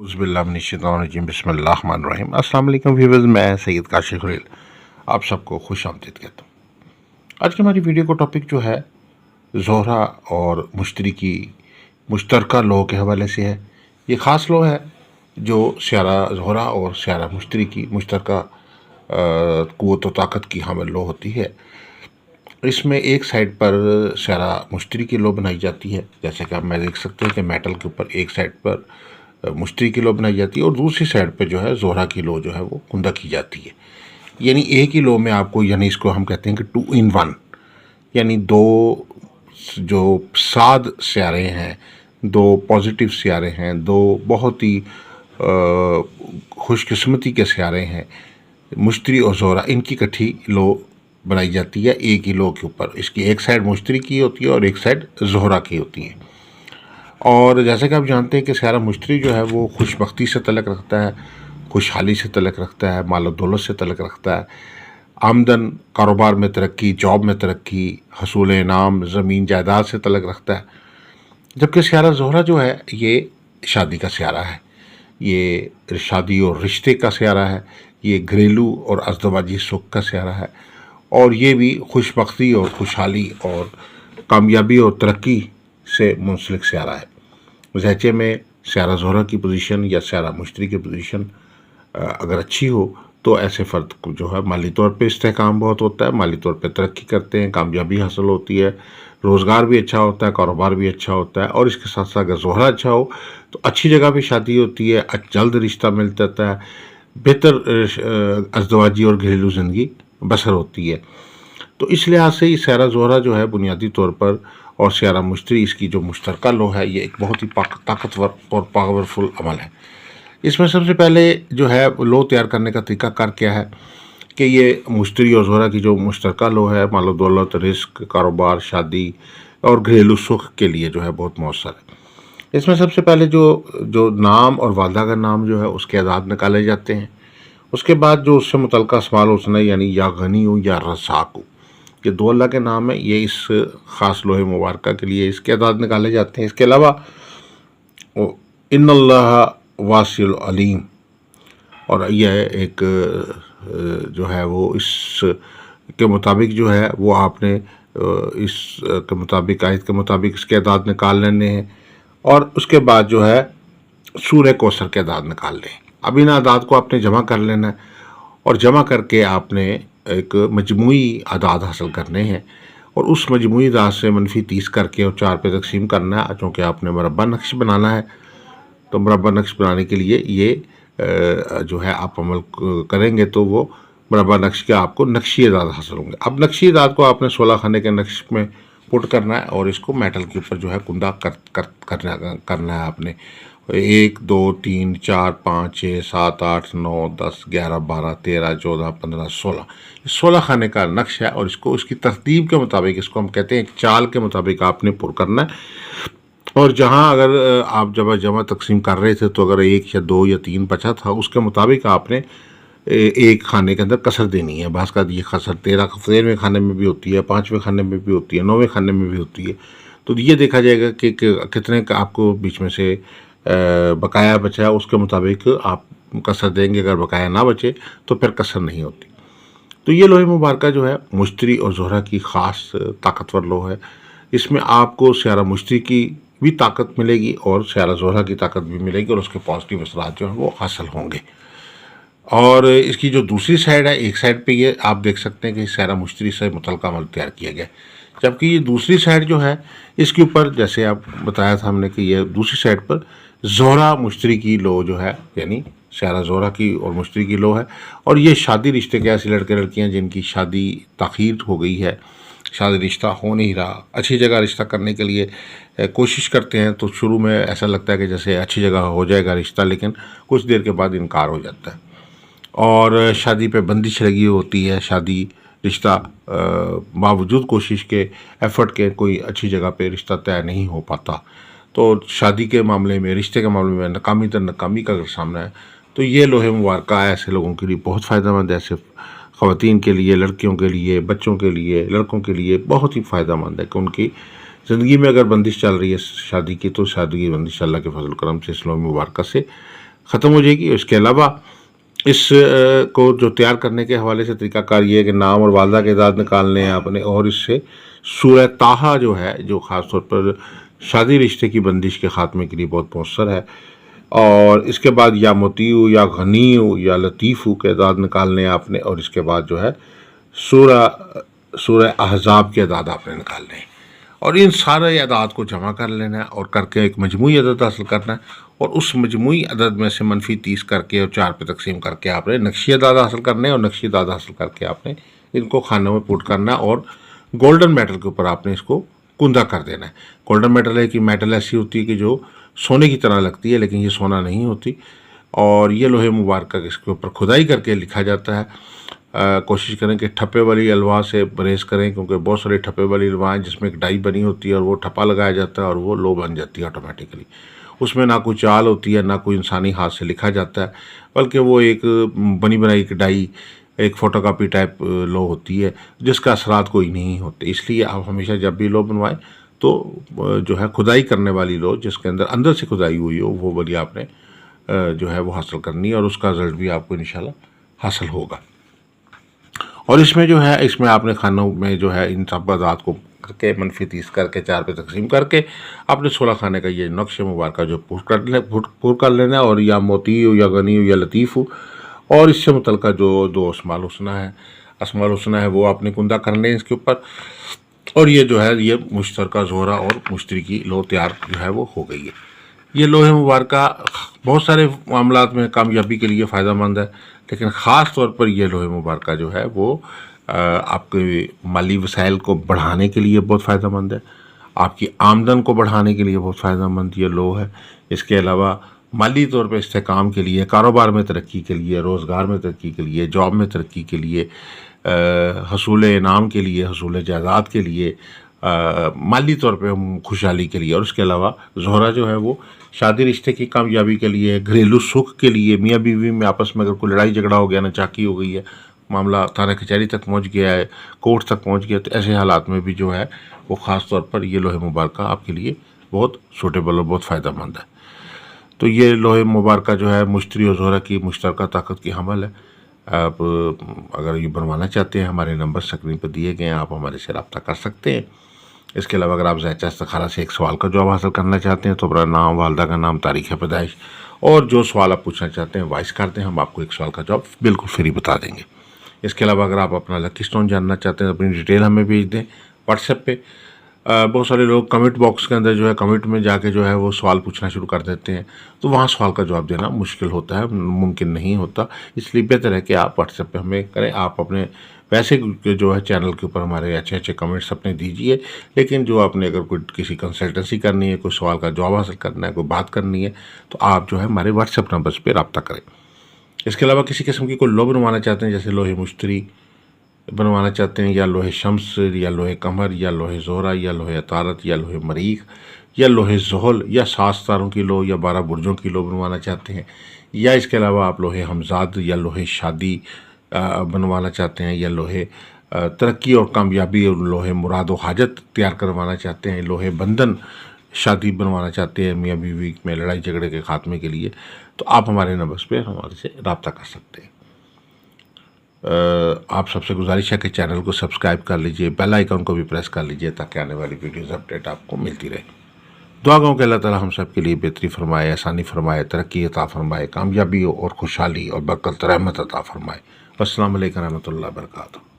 उज़्बिल्लाहिमिनश्शैतानिर्रजीम बिस्मिल्लाहिर्रहमानिर्रहीम। अस्सलाम वालेकुम व्यूअर्स, मैं सैयद काशिफ खुलेल आप सबको खुश आमदीद कहता हूँ। आज की हमारी वीडियो का टॉपिक जो है ज़ोहरा और मुश्तरी की मुश्तरका लॉ के हवाले से है। ये ख़ास लॉ है जो स्यारा ज़ोहरा और स्यारा मुश्तरी की मुश्तरका क़ुव्वत व ताकत की हामिल लॉ होती है। इसमें एक साइड पर स्यारा मुश्तरी की लॉ बनाई जाती है, जैसे कि आप मैं देख सकते हैं कि मेटल के ऊपर एक साइड पर मुश्तरी की लॉ बनाई जाती है और दूसरी साइड पे जो है ज़ोहरा की लॉ जो है वो कुंदा की जाती है। यानी एक ही लॉ में आपको, यानी इसको हम कहते हैं कि 2 in 1, यानी दो जो साद स्यारे हैं, दो पॉजिटिव स्यारे हैं, दो बहुत ही खुशकिस्मती के स्यारे हैं, मुश्तरी और ज़ोहरा, इनकी इकट्ठी लॉ बनाई जाती है एक ही लॉ के ऊपर। इसकी एक साइड मुश्तरी की होती है और एक साइड ज़ोहरा की होती है। और जैसे कि आप जानते हैं कि स्यारा मुश्तरी जो है वो खुशबख्ती से तल्लुक़ रखता है, खुशहाली से तल्लुक़ रखता है, माल और दौलत से तल्लुक़ रखता है, आमदन, कारोबार में तरक्की, जॉब में तरक्की, हसूल इनाम, ज़मीन जायदाद से तल्लुक़ रखता है। जबकि स्यारा ज़ोहरा जो है ये शादी का स्यारा है, ये शादी और रिश्ते का स्यारा है, ये घरेलू और अज़दवाजी सुख का स्यारा है, और ये भी खुशबख्ती और खुशहाली और कामयाबी और तरक्की से मुंसलिक स्यारा है। ज़हचे में स्यारा ज़ोहरा की पोजीशन या स्यारा मुश्तरी की पोजीशन अगर अच्छी हो तो ऐसे फ़र्द को जो है माली तौर पे इस्तेहकाम बहुत होता है, माली तौर पे तरक्की करते हैं, कामयाबी हासिल होती है, रोज़गार भी अच्छा होता है, कारोबार भी अच्छा होता है। और इसके साथ साथ अगर ज़ोहरा अच्छा हो तो अच्छी जगह पे शादी होती है, जल्द रिश्ता मिल जाता है, बेहतर अज़दवाजी और घरेलू ज़िंदगी बसर होती है। तो इस लिहाज से ये स्यारा ज़ोहरा जो है बुनियादी तौर पर, और स्यारा मुश्तरी, इसकी जो मुश्तरका लॉ है, ये एक बहुत ही ताकतवर और पावरफुल अमल है। इसमें सबसे पहले जो है लॉ तैयार करने का तरीक़ाकार क्या है कि ये मुश्तरी और ज़ोहरा की जो मुश्तरका लॉ है माल दौलत, रिस्क, कारोबार, शादी और घरेलू सुख के लिए जो है बहुत मौसर है। इसमें सबसे पहले जो नाम और वालदा का नाम जो है उसके आदाद निकाले जाते हैं। उसके बाद जो उससे मुतल्लिक़ अस्माउल हुस्ना यानी या गनी हो या रज़ाक़ हो, ये दो अल्लाह के नाम है, ये इस ख़ास लोहे मुबारक के लिए इसके आदाद निकाले जाते हैं। इसके अलावा इन्नल्लाह वासिउल अलीम, और यह एक जो है वो इस के मुताबिक जो है वो आपने इस के मुताबिक, आयत के मुताबिक इसके आदाद निकाल लेने हैं। और उसके बाद जो है सूरह कौसर के आदाद निकाल लें। अब इन आदाद को आपने जमा कर लेना है और जमा करके आपने एक मजमूई आदाद हासिल करने हैं और उस मजमूई आदाद से -30 करके और 4 पे तकसीम करना है। चूँकि आपने मुरब्बा नक्श बनाना है तो मुरब्बा नक्श बनाने के लिए ये जो है आप अमल करेंगे तो वो मुरब्बा नक्श के आपको नक्शी आदाद हासिल होंगे। अब नक्शी आदाद को आपने 16 खाने के नक्श में पुट करना है और इसको मेटल के ऊपर जो है कुंदा करना है आपने। 1 2 3 4 5 6 7 8 9 10 11 12 13 14 15 16, 16 खाने का नक्श है और इसको उसकी तरतीब के मुताबिक, इसको हम कहते हैं एक चाल के मुताबिक आपने पुर करना है। और जहाँ अगर आप जब जमा तकसीम कर रहे थे तो अगर 1 या 2 या 3 बचा था उसके मुताबिक आपने एक खाने के अंदर कसर देनी है। बास का ये कसर 13वें खाने में भी होती है, 5वें खाने में भी होती है, 9वें खाने में भी होती है। तो ये देखा जाएगा कि कितने का आपको बीच में से बकाया बचा है, उसके मुताबिक आप कसर देंगे। अगर बकाया ना बचे तो फिर कसर नहीं होती। तो ये लोहे मुबारका जो है मुश्तरी और ज़ोहरा की ख़ास ताकतवर लॉ है। इसमें आपको स्यारा मुश्तरी की भी ताकत मिलेगी और स्यारा ज़ोहरा की ताकत भी मिलेगी और उसके पॉजिटिव असरात जो हैं वो हासिल होंगे। और इसकी जो दूसरी साइड है, एक साइड पे ये आप देख सकते हैं कि स्यारा मुश्तरी से मुतल्लिक़ अमल तैयार किया गया, जबकि ये दूसरी साइड जो है इसके ऊपर, जैसे आप बताया था हमने कि ये दूसरी साइड पर ज़ोहरा मुश्तरी की लॉ जो है, यानी स्यारा ज़ोहरा की और मुश्तरी की लॉ है। और ये शादी रिश्ते के ऐसे लड़के लड़कियां जिनकी शादी ताख़ीर हो गई है, शादी रिश्ता हो नहीं रहा, अच्छी जगह रिश्ता करने के लिए कोशिश करते हैं तो शुरू में ऐसा लगता है कि जैसे अच्छी जगह हो जाएगा रिश्ता, लेकिन कुछ देर के बाद इनकार हो जाता है और शादी पे बंदिश लगी होती है। शादी रिश्ता बावजूद कोशिश के, एफ़र्ट के, कोई अच्छी जगह पे रिश्ता तय नहीं हो पाता। तो शादी के मामले में, रिश्ते के मामले में नाकामी तर नाकामी का अगर सामना है तो ये लोहे मुबारका ऐसे लोगों के लिए बहुत फ़ायदेमंद है। ऐसे ख़वातीन के लिए, लड़कियों के लिए, बच्चों के लिए, लड़कों के लिए बहुत ही फ़ायदेमंद है कि उनकी ज़िंदगी में अगर बंदिश चल रही है शादी की, तो शादी की बंदिश अल्लाह के फजल करम से, इस लोहे मुबारका से ختم ہو جائے گی۔ اس کے علاوہ اس کو جو تیار کرنے کے حوالے سے طریقہ کار یہ ہے کہ نام اور والدہ کے اعداد نکالنے ہیں آپ نے، اور اس سے سورہ طٰہٰ جو ہے، جو خاص طور پر شادی رشتے کی بندش کے خاتمے کے لیے بہت مؤثر ہے، اور اس کے بعد یا مطیع یا غنی یا لطیف کے اعداد نکالنے ہیں آپ نے، اور اس کے بعد جو ہے سورہ احزاب کے اعداد آپ نے نکالنے ہیں، اور ان سارے اعداد کو جمع کر لینا ہے اور کر کے ایک مجموعی عدد حاصل کرنا ہے، اور اس مجموعی عدد میں سے -30 کر کے اور 4 پہ تقسیم کر کے آپ نے نقشی اعداد حاصل کرنے ہیں، اور نقشی اعداد حاصل کر کے آپ نے ان کو خانوں میں پٹ کرنا ہے، اور گولڈن میٹل کے اوپر آپ نے اس کو کندہ کر دینا ہے۔ گولڈن میٹل ہے کہ میٹل ایسی ہوتی ہے کہ جو سونے کی طرح لگتی ہے، لیکن یہ سونا نہیں ہوتی، اور یہ لوہے مبارکہ اس کے اوپر کھدائی کر کے لکھا جاتا ہے۔ کوشش کریں کہ ٹھپے والی الواح سے پرہیز کریں، کیونکہ بہت سارے ٹھپے والی الواح ہیں جس میں ایک ڈائی بنی ہوتی ہے اور وہ ٹھپا لگایا جاتا ہے اور وہ لو بن جاتی ہے آٹومیٹیکلی۔ اس میں نہ کوئی چال ہوتی ہے، نہ کوئی انسانی ہاتھ سے لکھا جاتا ہے، بلکہ وہ ایک بنی بنائی ایک ڈائی، ایک فوٹو کاپی ٹائپ لو ہوتی ہے جس کا اثرات کوئی نہیں ہوتے۔ اس لیے آپ ہمیشہ جب بھی لو بنوائیں تو جو ہے کھدائی کرنے والی لو، جس کے اندر سے کھدائی ہوئی ہو، وہ والی آپ نے جو ہے وہ حاصل کرنی ہے، اور اس کا رزلٹ بھی آپ کو انشاءاللہ حاصل ہوگا۔ اور اس میں جو ہے، اس میں آپ نے خانوں میں جو ہے ان سب اعداد کو کر کے -30 کر کے 4 پہ تقسیم کر کے آپ نے 16 خانے کا یہ نقش مبارکہ جو پور کر لینا ہے، اور یا مطیع یا غنی یا لطیف، اور اس سے متعلقہ جو 2 اسماء الحسنی ہے وہ آپ نے کندہ کرنے ہیں اس کے اوپر، اور یہ جو ہے یہ مشترکہ زہرہ اور مشتری کی لو تیار جو ہے وہ ہو گئی ہے۔ یہ لوہے مبارکہ بہت سارے معاملات میں کامیابی کے لیے فائدہ مند ہے، لیکن خاص طور پر یہ لوہے مبارکہ جو ہے وہ آپ کے مالی وسائل کو بڑھانے کے لیے بہت فائدہ مند ہے، آپ کی آمدن کو بڑھانے کے لیے بہت فائدہ مند یہ لو ہے۔ اس کے علاوہ مالی طور پہ استحکام کے لیے، کاروبار میں ترقی کے لیے، روزگار میں ترقی کے لیے، جاب میں ترقی کے لیے، حصول انعام کے لیے، حصول جائیداد کے لیے، مالی طور پہ خوشحالی کے لیے، اور اس کے علاوہ زہرہ جو ہے وہ شادی رشتے کی کامیابی کے لیے، گھریلو سکھ کے لیے، میاں بیوی میں آپس میں اگر کوئی لڑائی جھگڑا ہو گیا، ناچاکی ہو گئی ہے، معاملہ تھانہ کچہری تک پہنچ گیا ہے، کورٹ تک پہنچ گیا، تو ایسے حالات میں بھی جو ہے وہ خاص طور پر یہ لوہے مبارکہ آپ کے لیے بہت سوٹیبل اور بہت فائدہ مند ہے۔ تو یہ لوہے مبارکہ جو ہے مشتری اور زہرہ کی مشترکہ طاقت کی حمل ہے۔ آپ اگر یہ بنوانا چاہتے ہیں، ہمارے نمبر اسکرین پہ دیے گئے ہیں، آپ ہمارے سے رابطہ کر سکتے ہیں۔ اس کے علاوہ اگر آپ ذائچہ استخارہ سے ایک سوال کا جواب حاصل کرنا چاہتے ہیں تو اپنا نام، والدہ کا نام، تاریخ پیدائش اور جو سوال آپ پوچھنا چاہتے ہیں وائس کر دیں، ہم آپ کو ایک سوال کا جواب بالکل فری بتا دیں گے۔ اس کے علاوہ اگر آپ اپنا لکی اسٹون جاننا چاہتے ہیں تو اپنی ڈیٹیل ہمیں بھیج دیں واٹس ایپ پہ۔ بہت سارے لوگ کمنٹ باکس کے اندر جو ہے کمنٹ میں جا کے جو ہے وہ سوال پوچھنا شروع کر دیتے ہیں، تو وہاں سوال کا جواب دینا مشکل ہوتا ہے، ممکن نہیں ہوتا۔ اس لیے بہتر ہے کہ آپ واٹس ایپ پہ ہمیں کریں۔ آپ اپنے ویسے جو ہے چینل کے اوپر ہمارے اچھے کمنٹس اپنے دیجئے، لیکن جو آپ نے اگر کوئی کسی کنسلٹنسی کرنی ہے، کوئی سوال کا جواب حاصل کرنا ہے، کوئی بات کرنی ہے، تو آپ جو ہے ہمارے واٹس ایپ نمبرس پہ رابطہ کریں۔ اس کے علاوہ کسی قسم کی کوئی لو بنوانا چاہتے ہیں، جیسے لوہے مشتری بنوانا چاہتے ہیں، یا لوہے شمس، یا لوہے قمر، یا لوہے زہرہ، یا لوہے عطارد، یا لوہے مریخ، یا لوہے زحل، یا 7 ستاروں کی لو، یا 12 برجوں کی لو بنوانا چاہتے ہیں، یا اس کے علاوہ آپ لوہے ہمزاد یا لوہے شادی بنوانا چاہتے ہیں، یا لوہے ترقی اور کامیابی اور لوہے مراد و حاجت تیار کروانا چاہتے ہیں، لوہے بندھن شادی بنوانا چاہتے ہیں میاں بیوی میں لڑائی جھگڑے کے خاتمے کے لیے، تو آپ ہمارے نمبرس پہ ہمارے سے رابطہ کر سکتے ہیں۔ آپ سب سے گزارش ہے کہ چینل کو سبسکرائب کر لیجئے، بیل آئیکن کو بھی پریس کر لیجئے تاکہ آنے والی ویڈیوز اپڈیٹ آپ کو ملتی رہے۔ دعا گوں کہ اللہ تعالی ہم سب کے لیے بہتری فرمائے، آسانی فرمائے، ترقی عطا فرمائے، کامیابی اور خوشحالی اور برکت رحمت عطا فرمائے۔ السلام علیکم ورحمۃ اللہ وبرکاتہ۔